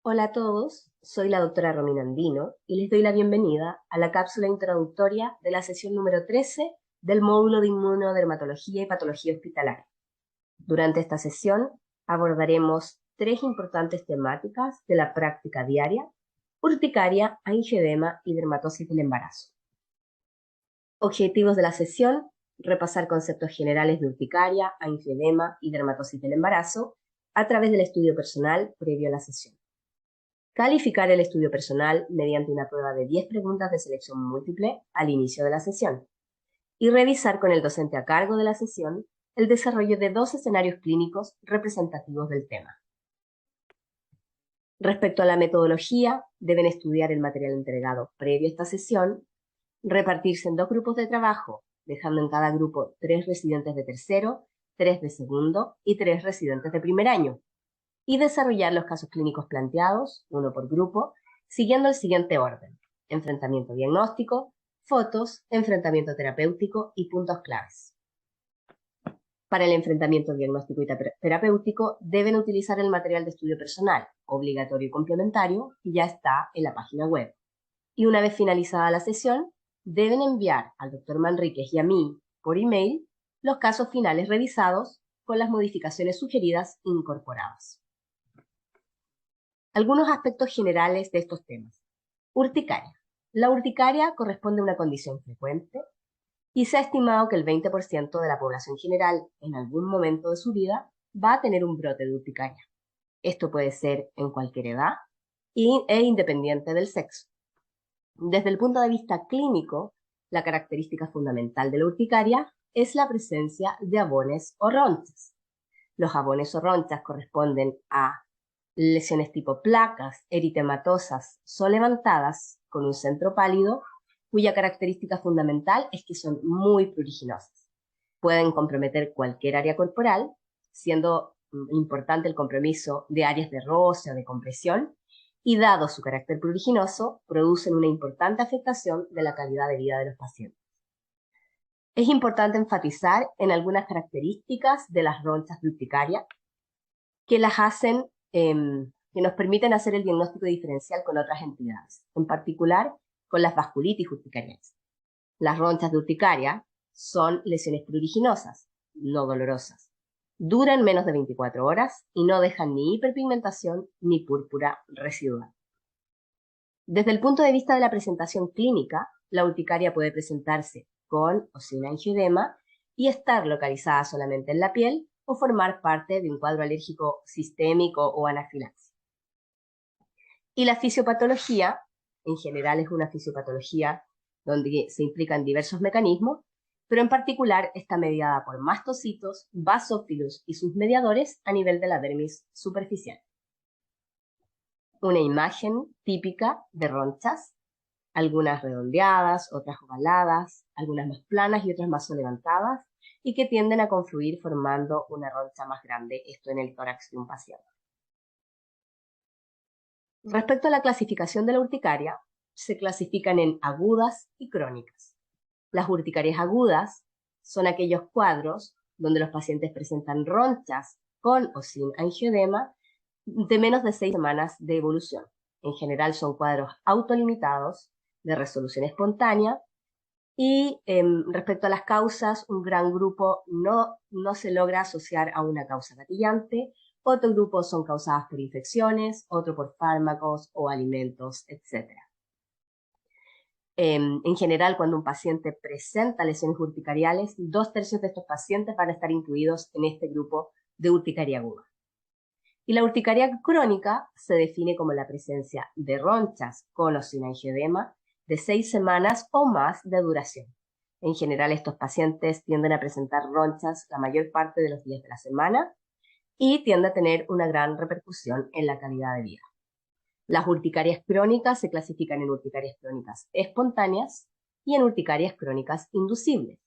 Hola a todos, soy la doctora Romina Andino y les doy la bienvenida a la cápsula introductoria de la sesión número 13 del módulo de inmunodermatología y patología hospitalaria. Durante esta sesión abordaremos tres importantes temáticas de la práctica diaria: urticaria, angioedema y dermatosis del embarazo. Objetivos de la sesión: repasar conceptos generales de urticaria, angioedema y dermatosis del embarazo a través del estudio personal previo a la sesión. Calificar el estudio personal mediante una prueba de 10 preguntas de selección múltiple al inicio de la sesión. Y revisar con el docente a cargo de la sesión el desarrollo de 2 escenarios clínicos representativos del tema. Respecto a la metodología, deben estudiar el material entregado previo a esta sesión, repartirse en 2 grupos de trabajo, dejando en cada grupo 3 residentes de tercero, 3 de segundo y 3 residentes de primer año, y desarrollar los casos clínicos planteados, uno por grupo, siguiendo el siguiente orden: enfrentamiento diagnóstico, fotos, enfrentamiento terapéutico y puntos claves. Para el enfrentamiento diagnóstico y terapéutico deben utilizar el material de estudio personal, obligatorio y complementario, que ya está en la página web. Y una vez finalizada la sesión, deben enviar al Dr. Manríquez y a mí por email los casos finales revisados con las modificaciones sugeridas incorporadas. Algunos aspectos generales de estos temas. Urticaria. La urticaria corresponde a una condición frecuente y se ha estimado que el 20% de la población general en algún momento de su vida va a tener un brote de urticaria. Esto puede ser en cualquier edad e independiente del sexo. Desde el punto de vista clínico, la característica fundamental de la urticaria es la presencia de abones o ronchas. Los abones o ronchas corresponden a lesiones tipo placas eritematosas solevantadas con un centro pálido, cuya característica fundamental es que son muy pruriginosas. Pueden comprometer cualquier área corporal, siendo importante el compromiso de áreas de roce o de compresión, y dado su carácter pruriginoso, producen una importante afectación de la calidad de vida de los pacientes. Es importante enfatizar en algunas características de las ronchas de urticaria que las hacen que nos permiten hacer el diagnóstico diferencial con otras entidades, en particular con las vasculitis urticariales. Las ronchas de urticaria son lesiones pruriginosas, no dolorosas. Duran menos de 24 horas y no dejan ni hiperpigmentación ni púrpura residual. Desde el punto de vista de la presentación clínica, la urticaria puede presentarse con o sin angioedema y estar localizada solamente en la piel o formar parte de un cuadro alérgico sistémico o anafilaxia. Y la fisiopatología, en general, es una fisiopatología donde se implican diversos mecanismos, pero en particular está mediada por mastocitos, basófilos y sus mediadores a nivel de la dermis superficial. Una imagen típica de ronchas, algunas redondeadas, otras ovaladas, algunas más planas y otras más levantadas, y que tienden a confluir formando una roncha más grande, esto en el tórax de un paciente. Respecto a la clasificación de la urticaria, se clasifican en agudas y crónicas. Las urticarias agudas son aquellos cuadros donde los pacientes presentan ronchas con o sin angioedema de menos de 6 semanas de evolución. En general son cuadros autolimitados, de resolución espontánea, y respecto a las causas, un gran grupo no se logra asociar a una causa gatillante, otro grupo son causadas por infecciones, otro por fármacos o alimentos, etc. En general, cuando un paciente presenta lesiones urticariales, 2/3 de estos pacientes van a estar incluidos en este grupo de urticaria aguda. Y la urticaria crónica se define como la presencia de ronchas con o sin angioedema de 6 semanas o más de duración. En general, estos pacientes tienden a presentar ronchas la mayor parte de los días de la semana y tienden a tener una gran repercusión en la calidad de vida. Las urticarias crónicas se clasifican en urticarias crónicas espontáneas y en urticarias crónicas inducibles.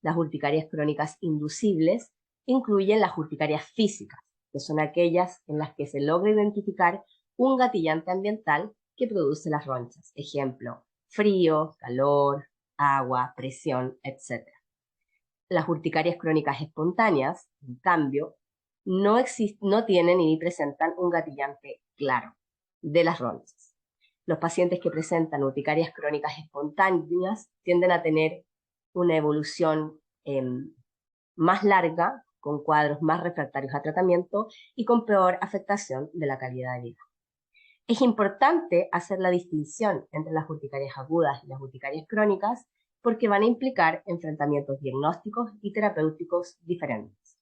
Las urticarias crónicas inducibles incluyen las urticarias físicas, que son aquellas en las que se logra identificar un gatillante ambiental que produce las ronchas. Ejemplo: frío, calor, agua, presión, etc. Las urticarias crónicas espontáneas, en cambio, no tienen ni presentan un gatillante claro. de las ronchas. Los pacientes que presentan urticarias crónicas espontáneas tienden a tener una evolución más larga, con cuadros más refractarios a tratamiento y con peor afectación de la calidad de vida. Es importante hacer la distinción entre las urticarias agudas y las urticarias crónicas porque van a implicar enfrentamientos diagnósticos y terapéuticos diferentes.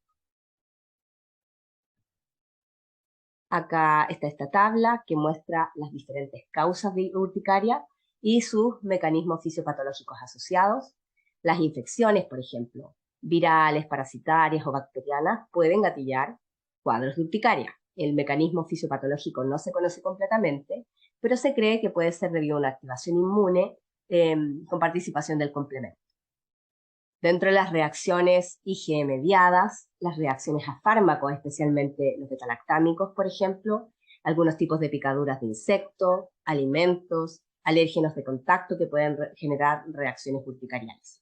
Acá está esta tabla que muestra las diferentes causas de urticaria y sus mecanismos fisiopatológicos asociados. Las infecciones, por ejemplo, virales, parasitarias o bacterianas, pueden gatillar cuadros de urticaria. El mecanismo fisiopatológico no se conoce completamente, pero se cree que puede ser debido a una activación inmune con participación del complemento. Dentro de las reacciones IgE mediadas, las reacciones a fármacos, especialmente los betalactámicos, por ejemplo, algunos tipos de picaduras de insectos, alimentos, alérgenos de contacto que pueden generar reacciones urticariales.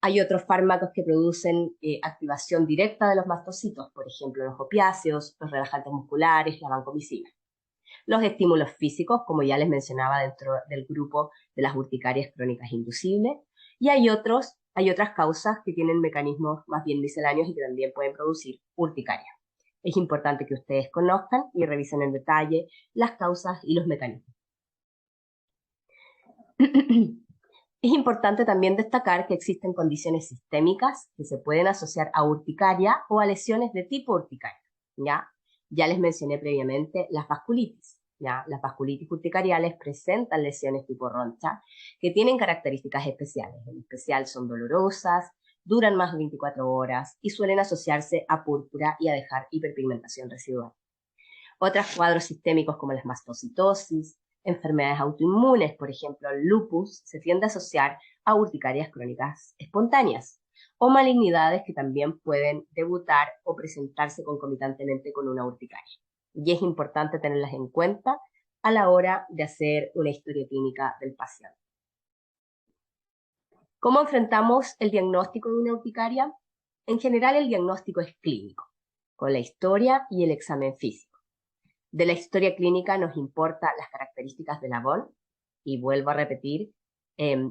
Hay otros fármacos que producen activación directa de los mastocitos, por ejemplo, los opiáceos, los relajantes musculares, la vancomicina. Los estímulos físicos, como ya les mencionaba, dentro del grupo de las urticarias crónicas inducibles, y hay otras causas que tienen mecanismos más bien misceláneos y que también pueden producir urticaria. Es importante que ustedes conozcan y revisen en detalle las causas y los mecanismos. Es importante también destacar que existen condiciones sistémicas que se pueden asociar a urticaria o a lesiones de tipo urticaria. Ya les mencioné previamente las vasculitis. Las vasculitis urticariales presentan lesiones tipo roncha que tienen características especiales. En especial son dolorosas, duran más de 24 horas y suelen asociarse a púrpura y a dejar hiperpigmentación residual. Otros cuadros sistémicos como las mastocitosis, enfermedades autoinmunes, por ejemplo el lupus, se tiende a asociar a urticarias crónicas espontáneas o malignidades que también pueden debutar o presentarse concomitantemente con una urticaria. Y es importante tenerlas en cuenta a la hora de hacer una historia clínica del paciente. ¿Cómo enfrentamos el diagnóstico de una urticaria? En general, el diagnóstico es clínico, con la historia y el examen físico. De la historia clínica nos importan las características de la VON, y vuelvo a repetir,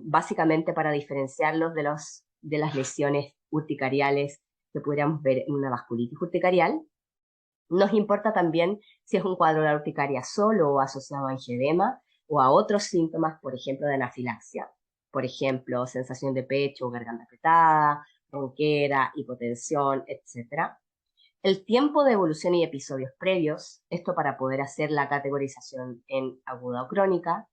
básicamente para diferenciarlos de las lesiones urticariales que pudiéramos ver en una vasculitis urticarial. Nos importa también si es un cuadro de urticaria solo o asociado a angioedema o a otros síntomas, por ejemplo, de anafilaxia. Por ejemplo, sensación de pecho o garganta apretada, ronquera, hipotensión, etc. El tiempo de evolución y episodios previos, esto para poder hacer la categorización en aguda o crónica,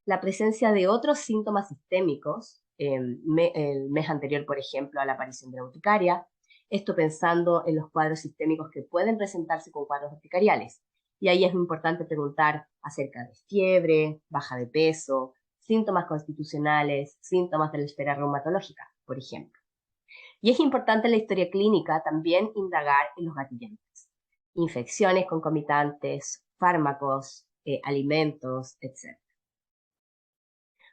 la presencia de otros síntomas sistémicos, el mes anterior, por ejemplo, a la aparición de la urticaria, esto pensando en los cuadros sistémicos que pueden presentarse con cuadros urticariales. Y ahí es muy importante preguntar acerca de fiebre, baja de peso, síntomas constitucionales, síntomas de la esfera reumatológica, por ejemplo. Y es importante en la historia clínica también indagar en los gatillantes, infecciones concomitantes, fármacos, alimentos, etc.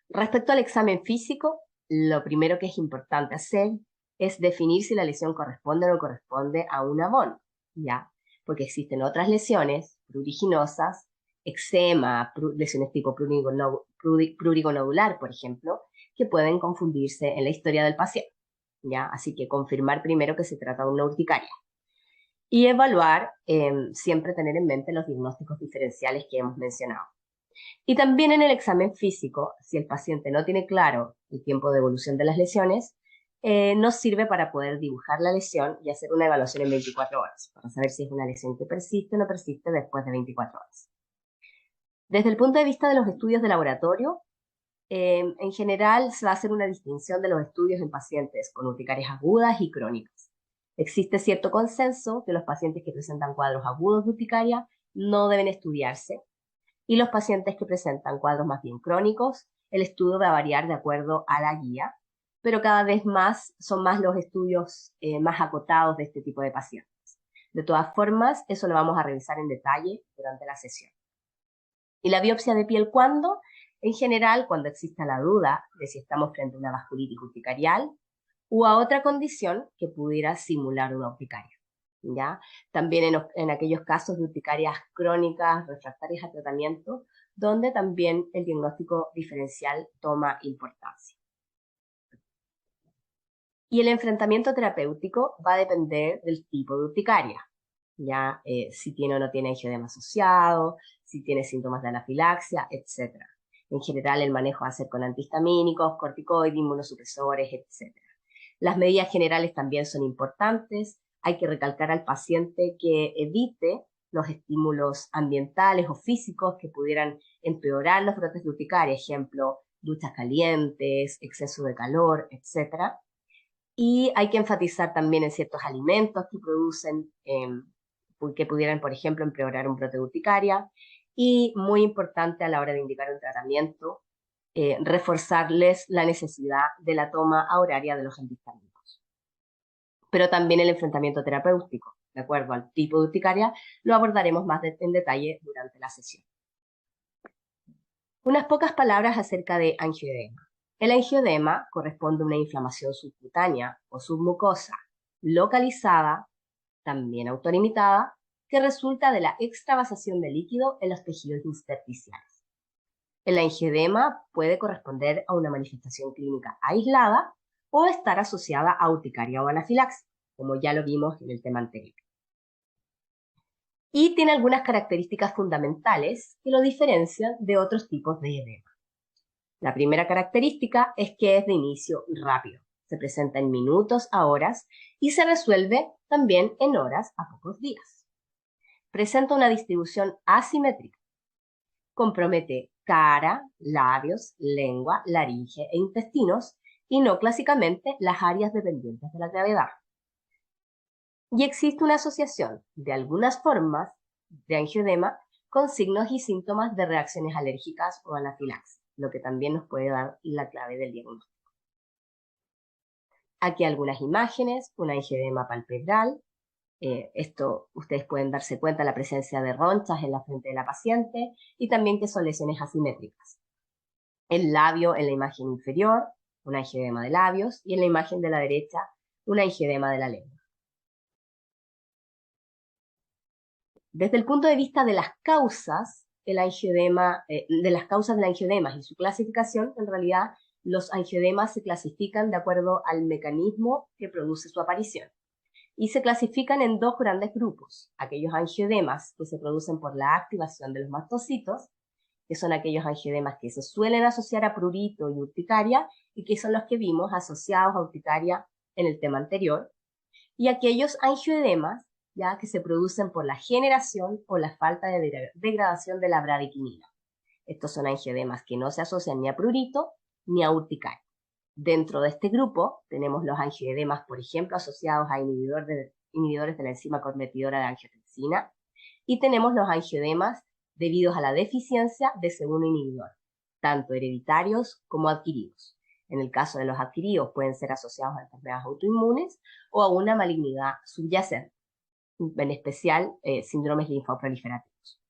Respecto al examen físico, lo primero que es importante hacer es definir si la lesión corresponde o no corresponde a una VON, ¿ya? Porque existen otras lesiones pruriginosas, eczema, lesiones tipo prurigonodular, por ejemplo, que pueden confundirse en la historia del paciente. ¿Ya? Así que confirmar primero que se trata de una urticaria. Y evaluar, siempre tener en mente los diagnósticos diferenciales que hemos mencionado. Y también en el examen físico, si el paciente no tiene claro el tiempo de evolución de las lesiones, nos sirve para poder dibujar la lesión y hacer una evaluación en 24 horas, para saber si es una lesión que persiste o no persiste después de 24 horas. Desde el punto de vista de los estudios de laboratorio, en general se va a hacer una distinción de los estudios en pacientes con urticarias agudas y crónicas. Existe cierto consenso que los pacientes que presentan cuadros agudos de urticaria no deben estudiarse, y los pacientes que presentan cuadros más bien crónicos, el estudio va a variar de acuerdo a la guía, pero cada vez más son más los estudios más acotados de este tipo de pacientes. De todas formas, eso lo vamos a revisar en detalle durante la sesión. ¿Y la biopsia de piel cuándo? En general, cuando exista la duda de si estamos frente a una vasculitis urticarial o a otra condición que pudiera simular una urticaria. ¿ya? También en aquellos casos de urticarias crónicas refractarias a tratamiento, donde también el diagnóstico diferencial toma importancia. Y el enfrentamiento terapéutico va a depender del tipo de urticaria, ya si tiene o no tiene angioedema asociado, si tiene síntomas de anafilaxia, etc. En general, el manejo va a ser con antihistamínicos, corticoides, inmunosupresores, etc. Las medidas generales también son importantes. Hay que recalcar al paciente que evite los estímulos ambientales o físicos que pudieran empeorar los brotes de urticaria, ejemplo, duchas calientes, exceso de calor, etc. Y hay que enfatizar también en ciertos alimentos que producen, que pudieran, por ejemplo, empeorar un brote de urticaria. Y muy importante a la hora de indicar un tratamiento, reforzarles la necesidad de la toma a horaria de los antihistamínicos. Pero también el enfrentamiento terapéutico, de acuerdo al tipo de urticaria, lo abordaremos más en detalle durante la sesión. Unas pocas palabras acerca de angioedema. El angioedema corresponde a una inflamación subcutánea o submucosa localizada, también autolimitada, que resulta de la extravasación de líquido en los tejidos intersticiales. El angioedema puede corresponder a una manifestación clínica aislada o estar asociada a urticaria o anafilaxia, como ya lo vimos en el tema anterior. Y tiene algunas características fundamentales que lo diferencian de otros tipos de edema. La primera característica es que es de inicio rápido. Se presenta en minutos a horas y se resuelve también en horas a pocos días. Presenta una distribución asimétrica. Compromete cara, labios, lengua, laringe e intestinos y no clásicamente las áreas dependientes de la gravedad. Y existe una asociación de algunas formas de angioedema con signos y síntomas de reacciones alérgicas o anafilaxia, lo que también nos puede dar la clave del diagnóstico. Aquí algunas imágenes, un angioedema palpebral. Esto ustedes pueden darse cuenta de la presencia de ronchas en la frente de la paciente y también que son lesiones asimétricas. El labio en la imagen inferior, un angioedema de labios, y en la imagen de la derecha, un angioedema de la lengua. Desde el punto de vista de las causas, del angioedema y su clasificación, en realidad los angioedemas se clasifican de acuerdo al mecanismo que produce su aparición. Y se clasifican en dos grandes grupos: aquellos angioedemas que se producen por la activación de los mastocitos, que son aquellos angioedemas que se suelen asociar a prurito y urticaria, y que son los que vimos asociados a urticaria en el tema anterior, y aquellos angioedemas ya que se producen por la generación o la falta de degradación de la bradyquinina. Estos son angioedemas que no se asocian ni a prurito ni a urticaria. Dentro de este grupo tenemos los angioedemas, por ejemplo, asociados a inhibidores de la enzima convertidora de angiotensina, y tenemos los angioedemas debidos a la deficiencia de ese inhibidor, tanto hereditarios como adquiridos. En el caso de los adquiridos pueden ser asociados a enfermedades autoinmunes o a una malignidad subyacente, en especial síndromes linfoproliferativos.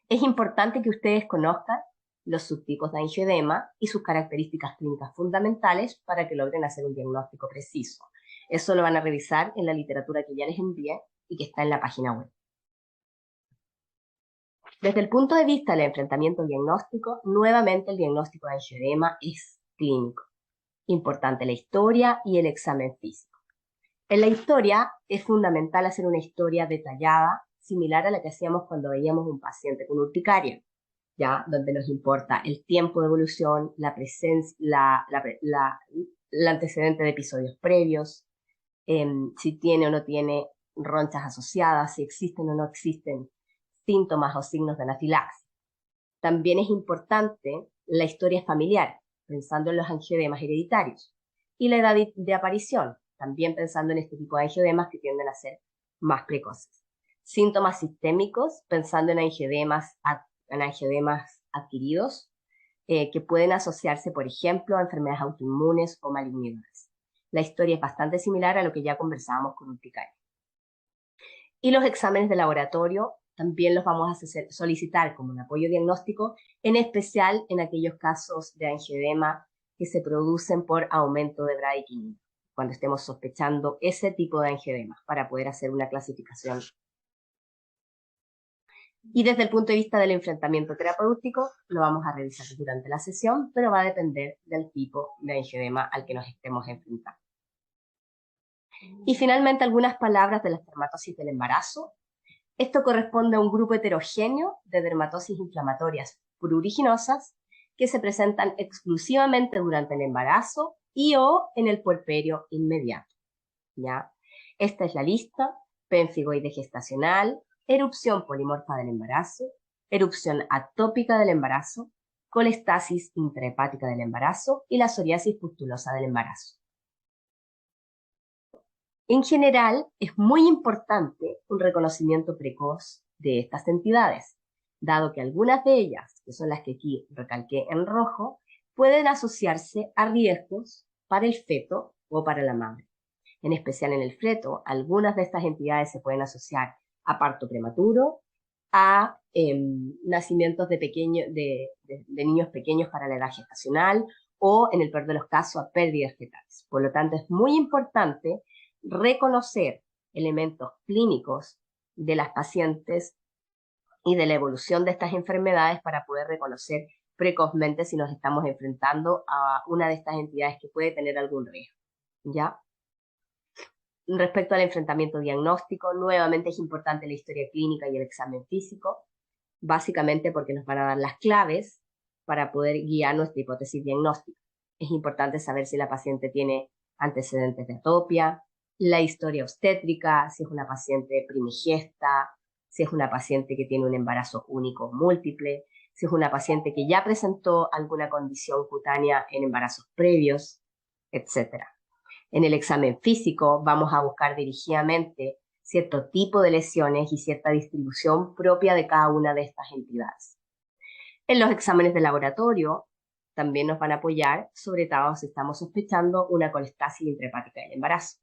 Es importante que ustedes conozcan los subtipos de angioedema y sus características clínicas fundamentales para que logren hacer un diagnóstico preciso. Eso lo van a revisar en la literatura que ya les envié y que está en la página web. Desde el punto de vista del enfrentamiento diagnóstico, nuevamente el diagnóstico de angioedema es clínico. Importante la historia y el examen físico. En la historia es fundamental hacer una historia detallada, similar a la que hacíamos cuando veíamos un paciente con urticaria, ya donde nos importa el tiempo de evolución, la presencia, el antecedente de episodios previos, si tiene o no tiene ronchas asociadas, si existen o no existen síntomas o signos de anafilaxia. También es importante la historia familiar, pensando en los angioedemas hereditarios, y la edad de aparición, también pensando en este tipo de angioedemas que tienden a ser más precoces. Síntomas sistémicos, pensando en angioedemas adquiridos, que pueden asociarse, por ejemplo, a enfermedades autoinmunes o malignidades. La historia es bastante similar a lo que ya conversábamos con urticaria. Y los exámenes de laboratorio también los vamos a solicitar como un apoyo diagnóstico, en especial en aquellos casos de angioedema que se producen por aumento de bradyquinina. cuando estemos sospechando ese tipo de angioedemas, para poder hacer una clasificación. Y desde el punto de vista del enfrentamiento terapéutico, lo vamos a revisar durante la sesión, pero va a depender del tipo de angioedema al que nos estemos enfrentando. Y finalmente, algunas palabras de la dermatosis del embarazo. Esto corresponde a un grupo heterogéneo de dermatosis inflamatorias pruriginosas que se presentan exclusivamente durante el embarazo y o en el puerperio inmediato. ¿Ya? Esta es la lista: pemfigoide gestacional, erupción polimorfa del embarazo, erupción atópica del embarazo, colestasis intrahepática del embarazo y la psoriasis pustulosa del embarazo. En general, es muy importante un reconocimiento precoz de estas entidades, dado que algunas de ellas, que son las que aquí recalqué en rojo, pueden asociarse a riesgos para el feto o para la madre. En especial en el feto, algunas de estas entidades se pueden asociar a parto prematuro, a nacimientos de niños pequeños para la edad gestacional o, en el peor de los casos, a pérdidas fetales. Por lo tanto, es muy importante reconocer elementos clínicos de las pacientes y de la evolución de estas enfermedades para poder reconocer precozmente si nos estamos enfrentando a una de estas entidades que puede tener algún riesgo, ¿ya? Respecto al enfrentamiento diagnóstico, nuevamente es importante la historia clínica y el examen físico, básicamente porque nos van a dar las claves para poder guiar nuestra hipótesis diagnóstica. Es importante saber si la paciente tiene antecedentes de atopia, la historia obstétrica, si es una paciente primigesta, si es una paciente que tiene un embarazo único o múltiple, si es una paciente que ya presentó alguna condición cutánea en embarazos previos, etc. En el examen físico vamos a buscar dirigidamente cierto tipo de lesiones y cierta distribución propia de cada una de estas entidades. En los exámenes de laboratorio también nos van a apoyar, sobre todo si estamos sospechando una colestasis intrahepática del embarazo.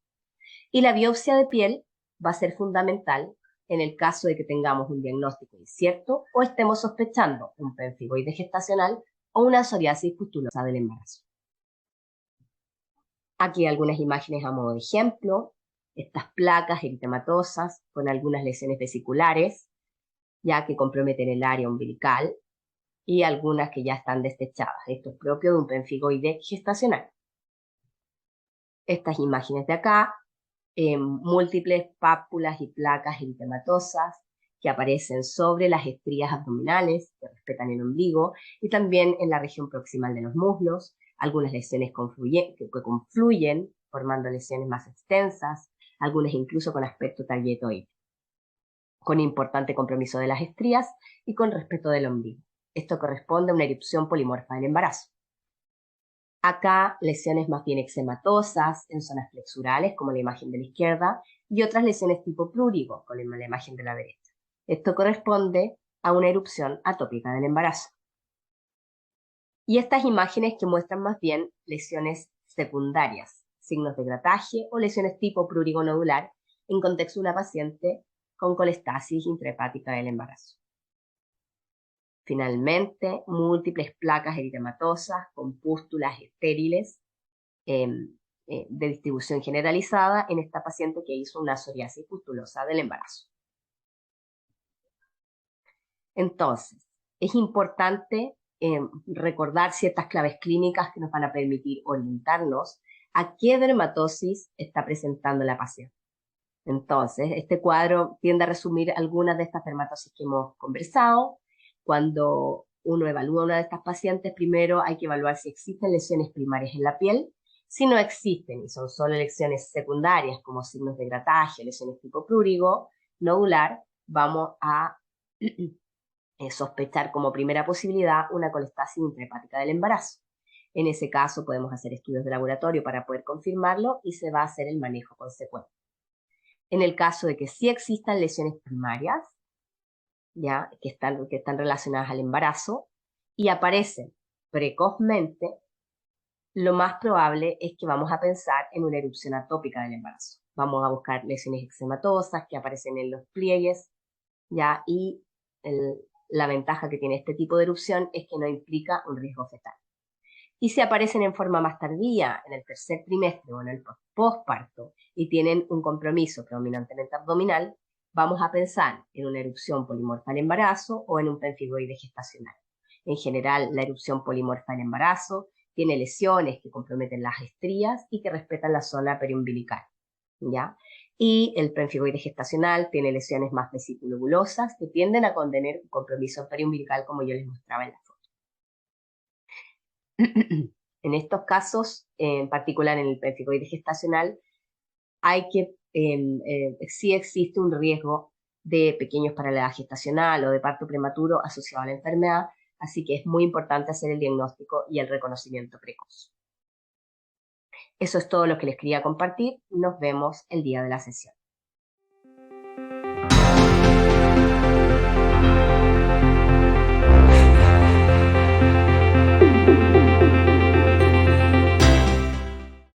Y la biopsia de piel va a ser fundamental en el caso de que tengamos un diagnóstico incierto o estemos sospechando un pemfigoide gestacional o una psoriasis pustulosa del embarazo. Aquí algunas imágenes a modo de ejemplo, estas placas eritematosas con algunas lesiones vesiculares, ya que comprometen el área umbilical, y algunas que ya están destechadas. Esto es propio de un pemfigoide gestacional. Estas imágenes de acá, múltiples pápulas y placas eritematosas que aparecen sobre las estrías abdominales que respetan el ombligo y también en la región proximal de los muslos, algunas lesiones que confluyen formando lesiones más extensas, algunas incluso con aspecto tarjetoide, con importante compromiso de las estrías y con respeto del ombligo. Esto corresponde a una erupción polimorfa del embarazo. Acá lesiones más bien eczematosas en zonas flexurales, como la imagen de la izquierda, y otras lesiones tipo plúrigo, como la imagen de la derecha. Esto corresponde a una erupción atópica del embarazo. Y estas imágenes que muestran más bien lesiones secundarias, signos de grataje o lesiones tipo plúrigo nodular en contexto de una paciente con colestasis intrahepática del embarazo. Finalmente, múltiples placas eritematosas con pústulas estériles de distribución generalizada en esta paciente que hizo una psoriasis pustulosa del embarazo. Entonces, es importante recordar ciertas claves clínicas que nos van a permitir orientarnos a qué dermatosis está presentando la paciente. Entonces, este cuadro tiende a resumir algunas de estas dermatosis que hemos conversado. Cuando uno evalúa a una de estas pacientes, primero hay que evaluar si existen lesiones primarias en la piel. Si no existen y son solo lesiones secundarias como signos de grataje, lesiones tipo plúrigo, nodular, vamos a sospechar como primera posibilidad una colestasis intrahepática del embarazo. En ese caso podemos hacer estudios de laboratorio para poder confirmarlo y se va a hacer el manejo consecuente. En el caso de que sí existan lesiones primarias, ya que están relacionadas al embarazo y aparecen precozmente, lo más probable es que vamos a pensar en una erupción atópica del embarazo. Vamos a buscar lesiones eczematosas que aparecen en los pliegues, ya, y la ventaja que tiene este tipo de erupción es que no implica un riesgo fetal. Y si aparecen en forma más tardía, en el tercer trimestre o en el posparto, y tienen un compromiso predominantemente abdominal, vamos a pensar en una erupción polimorfa al embarazo o en un pemfigoide gestacional. En general, la erupción polimorfa al embarazo tiene lesiones que comprometen las estrías y que respetan la zona periumbilical, ¿ya? Y el pemfigoide gestacional tiene lesiones más vesiculobulosas que tienden a contener un compromiso periumbilical, como yo les mostraba en la foto. En estos casos, en particular en el pemfigoide gestacional, sí existe un riesgo de pequeños para la edad gestacional o de parto prematuro asociado a la enfermedad, así que es muy importante hacer el diagnóstico y el reconocimiento precoz. Eso es todo lo que les quería compartir. Nos vemos el día de la sesión.